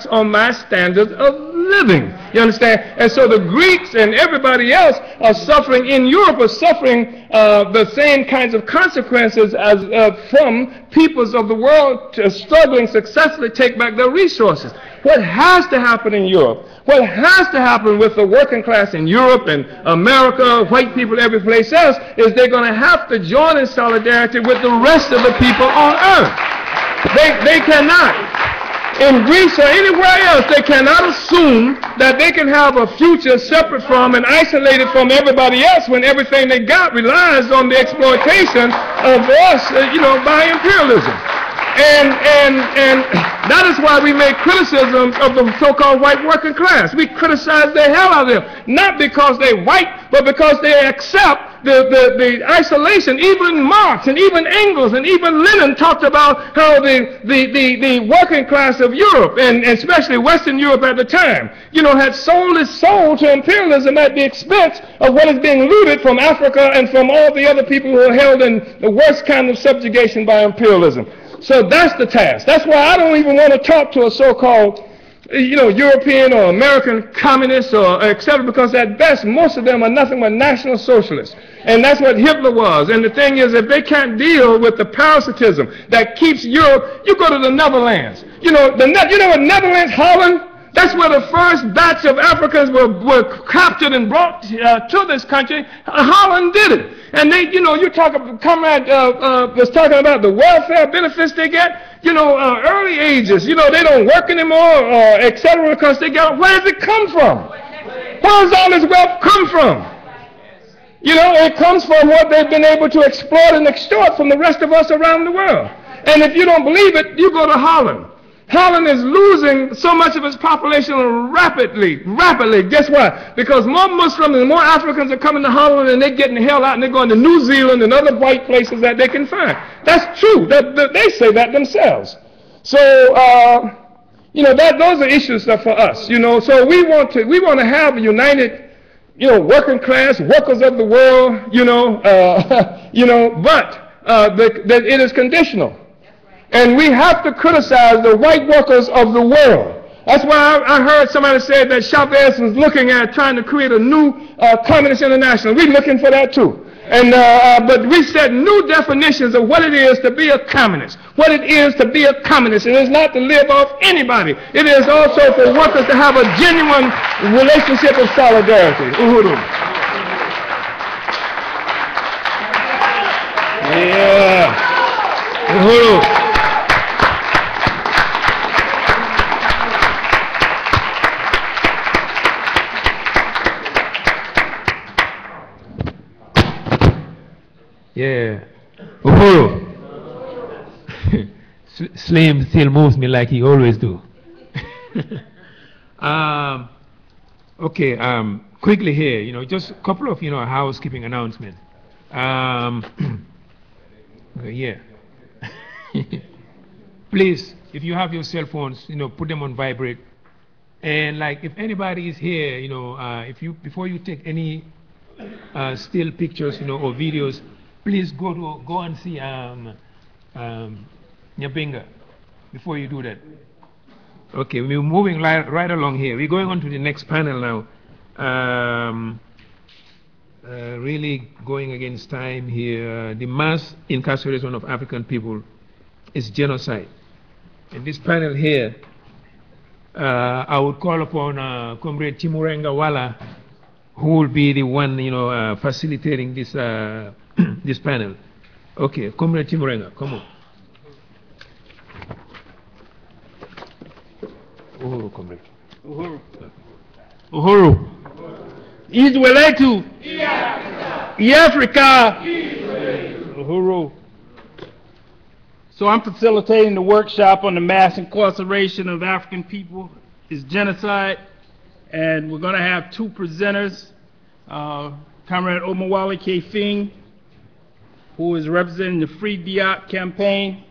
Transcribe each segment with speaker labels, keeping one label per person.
Speaker 1: tax on my standards of living. You understand? And so the Greeks and everybody else are suffering in Europe, are suffering the same kinds of consequences as from peoples of the world struggling successfully to take back their resources. What has to happen in Europe, what has to happen with the working class in Europe and America, white people every place else, is they're going to have to join in solidarity with the rest of the people on earth. They cannot. In Greece or anywhere else, they cannot assume that they can have a future separate from and isolated from everybody else when everything they got relies on the exploitation of us, by imperialism. And that is why we make criticism of the so-called white working class. We criticize the hell out of them, not because they're white, but because they accept the isolation. Even Marx and even Engels and even Lenin talked about how the working class of Europe, and especially Western Europe at the time, had sold its soul to imperialism at the expense of what is being looted from Africa and from all the other people who are held in the worst kind of subjugation by imperialism. So that's the task. That's why I don't even want to talk to a so-called European or American communists or etc., because at best most of them are nothing but national socialists. And that's what Hitler was. And the thing is, if they can't deal with the parasitism that keeps Europe, you go to the Netherlands. You know what Netherlands, Holland? That's where the first batch of Africans were captured and brought to this country. Holland did it. And they, Comrade was talking about the welfare benefits they get. Early ages, they don't work anymore, etc., because they got, where does it come from? Where does all this wealth come from? It comes from what they've been able to exploit and extort from the rest of us around the world. And if you don't believe it, you go to Holland. Holland is losing so much of its population rapidly. Guess why? Because more Muslims and more Africans are coming to Holland, and they're getting the hell out, and they're going to New Zealand and other white places that they can find. That's true. They say that themselves. So, those are issues for us. So we want to have a united, working class, workers of the world. But it is conditional. And we have to criticize the white workers of the world. That's why I heard somebody say that Chavez was looking at trying to create a new communist international. We're looking for that too. And but we set new definitions of what it is to be a communist. What it is to be a communist. It is not to live off anybody. It is also for workers to have a genuine relationship of solidarity. Uhuru. Yeah. Uhuru.
Speaker 2: Yeah. Uhuru. Slim still moves me like he always do. Okay, quickly here, just a couple of, housekeeping announcements. Yeah. Please, if you have your cell phones, put them on vibrate. And like, if anybody is here, before you take any still pictures, or videos, please go and see Nyabinga before you do that. Okay, we're moving right along here. We're going on to the next panel now. Really going against time here. The mass incarceration of African people is genocide. In this panel here, I would call upon Comrade Timurenga Wala, who will be the one, facilitating this this panel. Okay, Comrade Timurenga, come on. Uhuru, comrade.
Speaker 3: Uhuru. Uhuru. Israelitu. Africa. Uhuru. So I'm facilitating the workshop on the mass incarceration of African people. It's genocide. And we're going to have two presenters. Comrade Omawale K. Fing, who is representing the Free Diop campaign,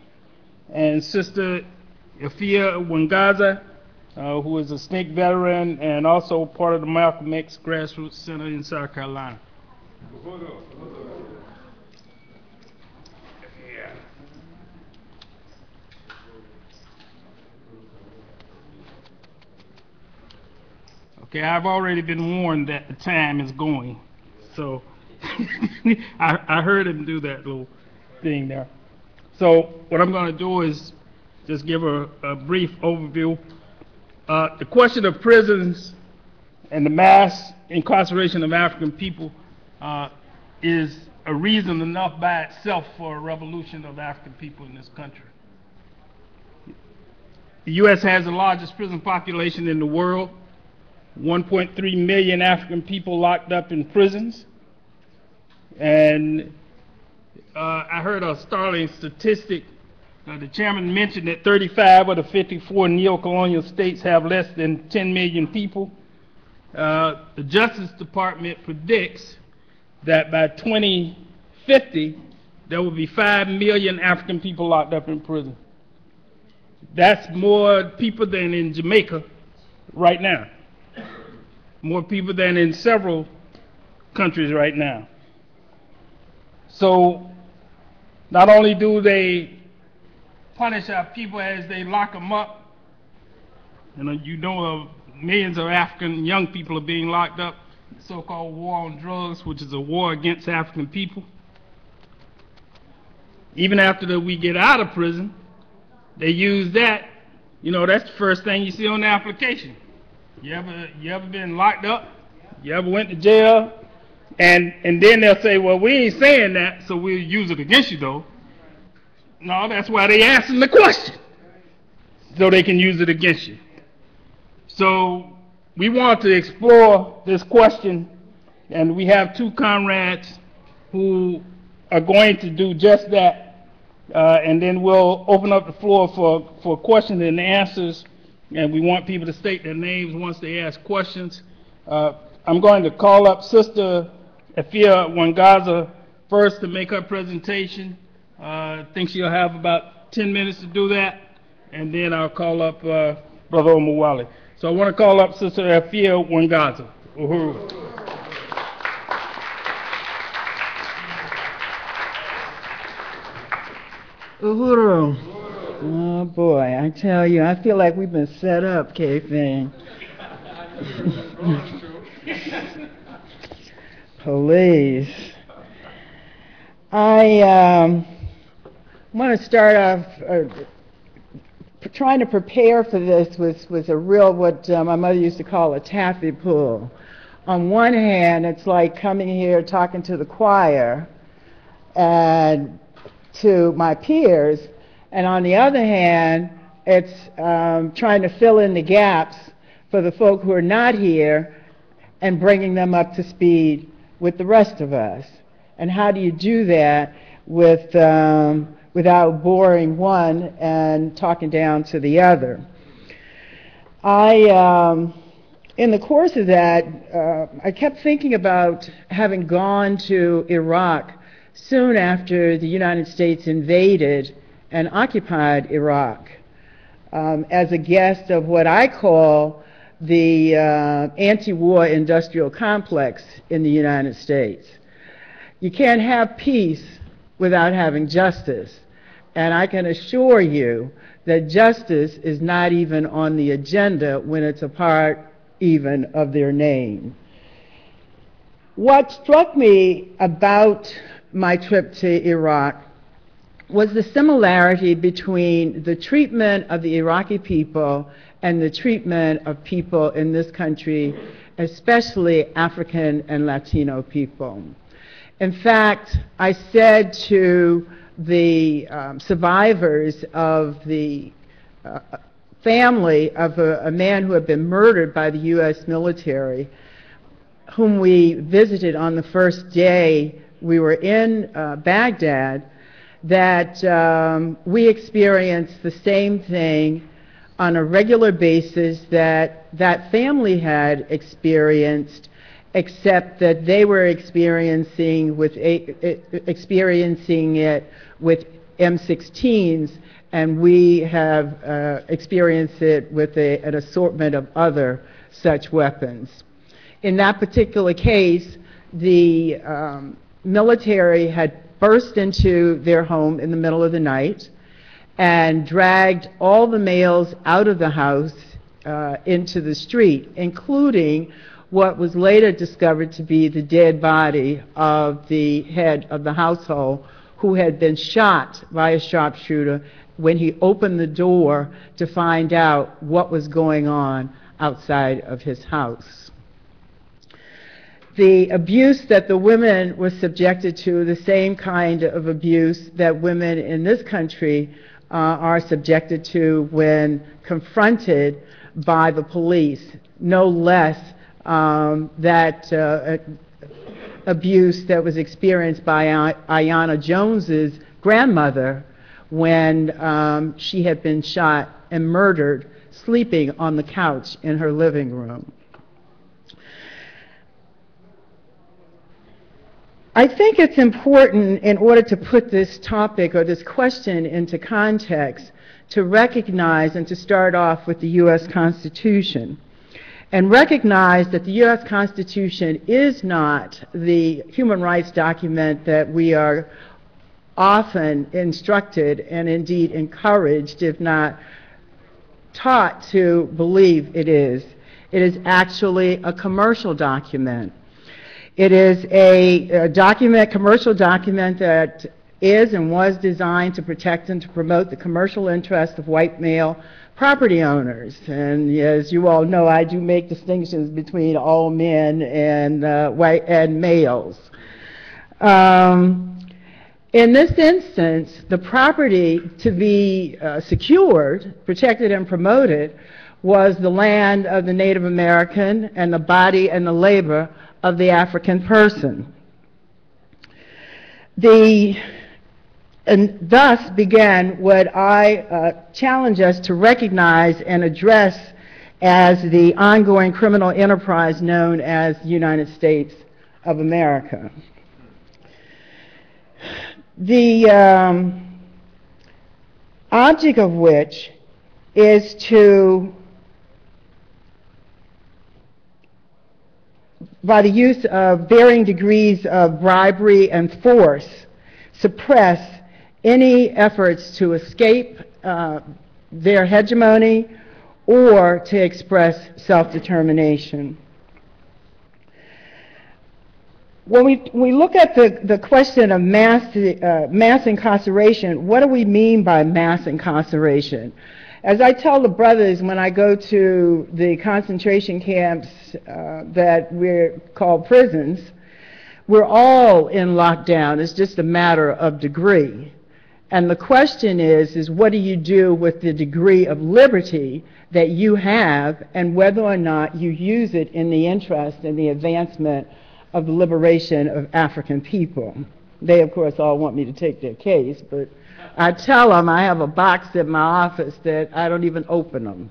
Speaker 3: and Sister Afia Wangaza, who is a SNCC veteran and also part of the Malcolm X Grassroots Center in South Carolina. Yeah. Okay, I've already been warned that the time is going. So I heard him do that little thing there. So what I'm going to do is just give a brief overview. The question of prisons and the mass incarceration of African people is a reason enough by itself for a revolution of African people in this country. The U.S. has the largest prison population in the world, 1.3 million African people locked up in prisons. And I heard a startling statistic. The chairman mentioned that 35 of the 54 neo-colonial states have less than 10 million people. The Justice Department predicts that by 2050, there will be 5 million African people locked up in prison. That's more people than in Jamaica right now. More people than in several countries right now. So not only do they punish our people as they lock them up, millions of African young people are being locked up, the so-called war on drugs, which is a war against African people. Even after we get out of prison, they use that. That's the first thing you see on the application. You ever been locked up? You ever went to jail? And then they'll say, well, we ain't saying that, so we'll use it against you, though. No, that's why they asking the question, so they can use it against you. So we want to explore this question, and we have two comrades who are going to do just that. And then we'll open up the floor for questions and answers, and we want people to state their names once they ask questions. I'm going to call up Sister Afia Wangaza first to make her presentation. I think she'll have about 10 minutes to do that, and then I'll call up Brother Omawale. So I want to call up Sister Afia Wangaza. Uhuru.
Speaker 4: Uhuru. Oh boy, I tell you, I feel like we've been set up, K-Thing. Please. I want to start off trying to prepare for this was a real, what my mother used to call a taffy pull. On one hand, it's like coming here talking to the choir and to my peers, and on the other hand, it's trying to fill in the gaps for the folk who are not here and bringing them up to speed with the rest of us. And how do you do that without boring one and talking down to the other? In the course of that, I kept thinking about having gone to Iraq soon after the United States invaded and occupied Iraq as a guest of what I call the anti-war industrial complex in the United States. You can't have peace without having justice, and I can assure you that justice is not even on the agenda when it's a part even of their name. What struck me about my trip to Iraq was the similarity between the treatment of the Iraqi people and the treatment of people in this country, especially African and Latino people. In fact, I said to the survivors of the family of a man who had been murdered by the U.S. military, whom we visited on the first day we were in Baghdad, that we experienced the same thing on a regular basis that that family had experienced, except that they were experiencing it with M16s, and we have experienced it with an assortment of other such weapons. In that particular case, the military had burst into their home in the middle of the night and dragged all the males out of the house into the street, including what was later discovered to be the dead body of the head of the household, who had been shot by a sharpshooter when he opened the door to find out what was going on outside of his house. The abuse that the women were subjected to, the same kind of abuse that women in this country are subjected to when confronted by the police, no less that abuse that was experienced by Ayanna Jones's grandmother when she had been shot and murdered sleeping on the couch in her living room. I think it's important, in order to put this topic or this question into context, to recognize and to start off with the U.S. Constitution, and recognize that the U.S. Constitution is not the human rights document that we are often instructed and indeed encouraged, if not taught, to believe it is. It is actually a commercial document. It is a commercial document that is and was designed to protect and to promote the commercial interest of white male property owners. And as you all know, I do make distinctions between all men and white and males. In this instance, the property to be secured, protected, and promoted was the land of the Native American and the body and the labor of the African person. And thus began what I challenge us to recognize and address as the ongoing criminal enterprise known as the United States of America. The object of which is to, by the use of varying degrees of bribery and force, suppress any efforts to escape their hegemony or to express self-determination. When we look at the question of mass incarceration, what do we mean by mass incarceration? As I tell the brothers when I go to the concentration camps that we're called prisons, we're all in lockdown. It's just a matter of degree. And the question is what do you do with the degree of liberty that you have, and whether or not you use it in the interest and the advancement of the liberation of African people. They, of course, all want me to take their case, but I tell them I have a box in my office that I don't even open them.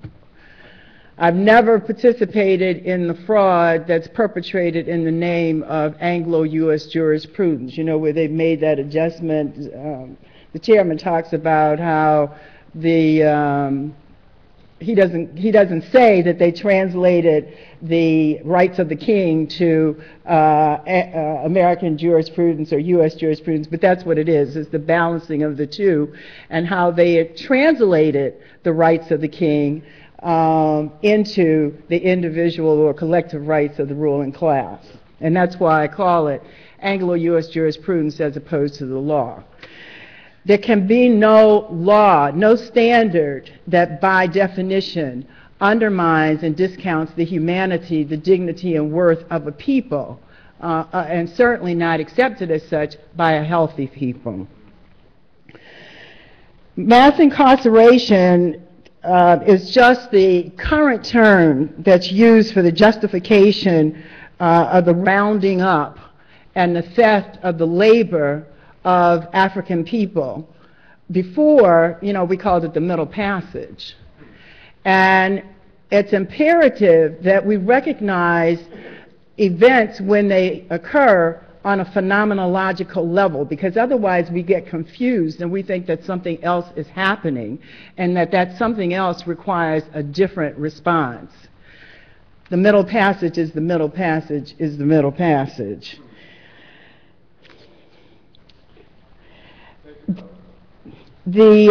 Speaker 4: I've never participated in the fraud that's perpetrated in the name of Anglo-U.S. jurisprudence, you know, where they've made that adjustment. The chairman talks about how he doesn't say that they translated the rights of the king to American jurisprudence or U.S. jurisprudence, but that's what it is. It's the balancing of the two, and how they translated the rights of the king into the individual or collective rights of the ruling class. And that's why I call it Anglo-U.S. jurisprudence as opposed to the law. There can be no law, no standard that by definition undermines and discounts the humanity, the dignity and worth of a people, and certainly not accepted as such by a healthy people. Mass incarceration is just the current term that's used for the justification of the rounding up and the theft of the labor of African people. Before, you know, we called it the Middle Passage. And it's imperative that we recognize events when they occur on a phenomenological level, because otherwise we get confused and we think that something else is happening and that something else requires a different response. The Middle Passage is the Middle Passage is the Middle Passage. The